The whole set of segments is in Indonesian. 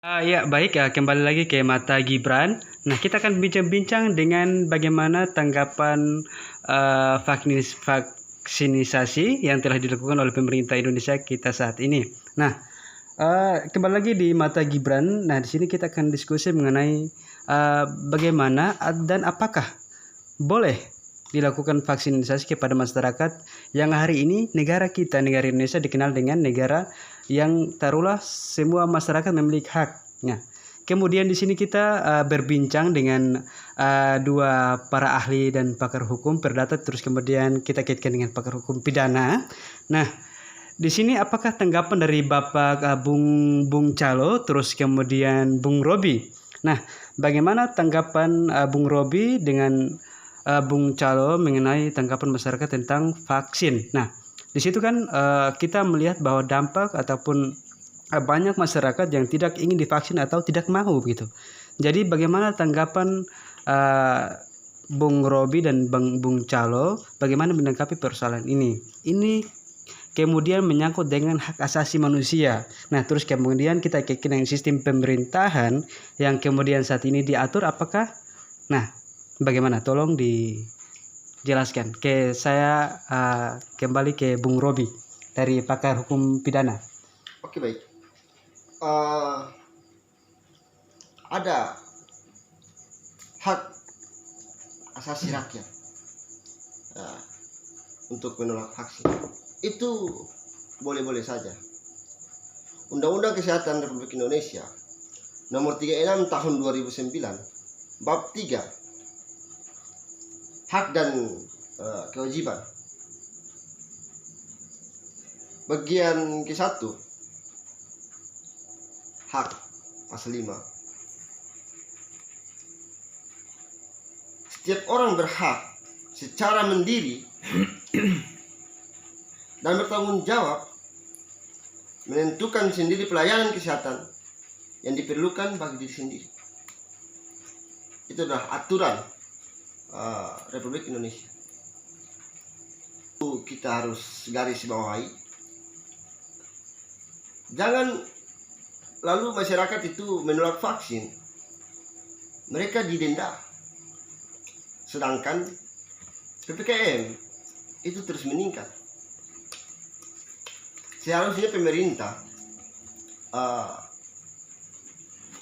Ya, baik ya, kembali lagi ke Mata Gibran. Nah, kita akan bincang-bincang dengan bagaimana tanggapan vaksinisasi yang telah dilakukan oleh pemerintah Indonesia kita saat ini. Nah, kembali lagi di Mata Gibran. Nah, di sini kita akan diskusi mengenai bagaimana dan apakah boleh dilakukan vaksinisasi kepada masyarakat yang hari ini negara Indonesia dikenal dengan negara yang taruhlah semua masyarakat memiliki hak. Nah, kemudian di sini kita berbincang dengan dua para ahli dan pakar hukum perdata, terus kemudian kita kaitkan dengan pakar hukum pidana. Nah, di sini apakah tanggapan dari Bapak Bung Calo, terus kemudian Bung Robi? Nah, bagaimana tanggapan Bung Robi dengan Bung Calo mengenai tanggapan masyarakat tentang vaksin? Nah, di situ kan kita melihat bahwa dampak ataupun banyak masyarakat yang tidak ingin divaksin atau tidak mau begitu. Jadi bagaimana tanggapan Bung Robi dan Bung Calo, bagaimana menanggapi persoalan ini? Ini kemudian menyangkut dengan hak asasi manusia. Nah, terus kemudian kita kaitkan dengan sistem pemerintahan yang kemudian saat ini diatur apakah? Nah, bagaimana? Tolong dijelaskan. Saya kembali ke Bung Robi dari pakar hukum pidana. Oke, baik. Ada hak asasi rakyat untuk menolak vaksin. Itu boleh-boleh saja. Undang-Undang Kesehatan Republik Indonesia Nomor 36 Tahun 2009 Bab 3 Hak dan kewajiban. Bagian ke-1 hak pasal 5. Setiap orang berhak secara mandiri dan bertanggung jawab menentukan sendiri pelayanan kesehatan yang diperlukan bagi diri sendiri. Itu adalah aturan Republik Indonesia. Kita harus garis bawahi. Jangan lalu masyarakat itu menolak vaksin, mereka didenda. Sedangkan PPKM itu terus meningkat. Seharusnya pemerintah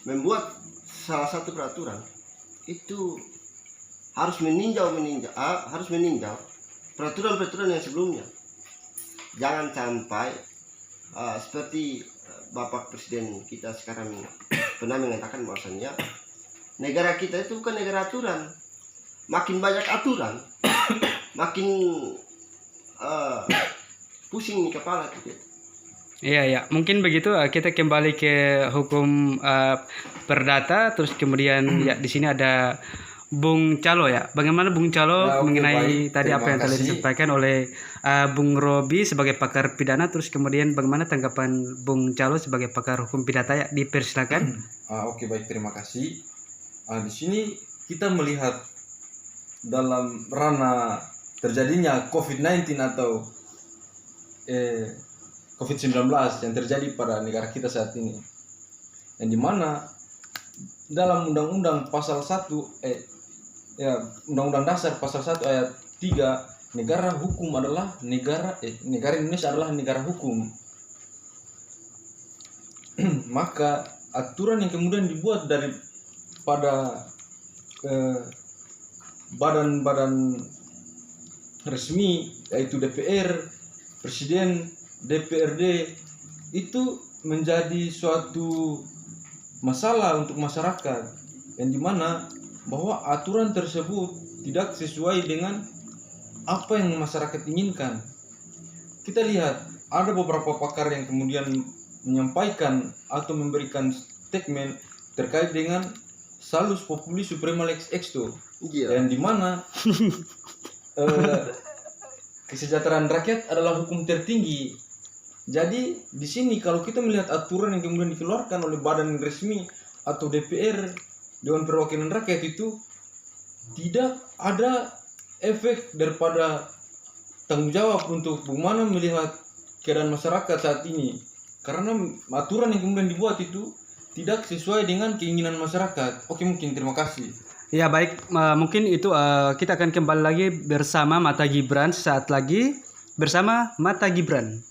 membuat salah satu peraturan itu harus meninjau peraturan-peraturan yang sebelumnya. Jangan sampai seperti Bapak Presiden kita sekarang pernah mengatakan bahwasannya negara kita itu bukan negara aturan. Makin banyak aturan, makin pusing di kepala kita. Iya, mungkin begitu. Kita kembali ke hukum perdata, terus kemudian ya di sini ada Bung Calo ya. Bagaimana Bung Calo mengenai tadi apa yang telah disampaikan oleh Bung Robi sebagai pakar pidana, terus kemudian bagaimana tanggapan Bung Calo sebagai pakar hukum pidata, ya dipersilakan. Oke, baik, terima kasih. Di sini kita melihat dalam ranah terjadinya COVID-19 atau COVID-19 yang terjadi pada negara kita saat ini, yang dimana dalam Undang-Undang pasal 1 Undang-Undang Dasar pasal 1 ayat 3, negara hukum adalah negara Indonesia adalah negara hukum. Maka aturan yang kemudian dibuat daripada badan-badan resmi, yaitu DPR, Presiden, DPRD, itu menjadi suatu masalah untuk masyarakat, yang dimana bahwa aturan tersebut tidak sesuai dengan apa yang masyarakat inginkan. Kita lihat ada beberapa pakar yang kemudian menyampaikan atau memberikan statement terkait dengan salus populi suprema lex exto, yang dimana kesejahteraan rakyat adalah hukum tertinggi. Jadi di sini kalau kita melihat aturan yang kemudian dikeluarkan oleh badan resmi atau DPR, Dewan Perwakilan Rakyat, itu tidak ada efek daripada tanggung jawab untuk bagaimana melihat keadaan masyarakat saat ini. Karena aturan yang kemudian dibuat itu tidak sesuai dengan keinginan masyarakat. Oke, mungkin terima kasih. Ya baik, mungkin itu kita akan kembali lagi bersama Mata Gibran sesaat lagi bersama Mata Gibran.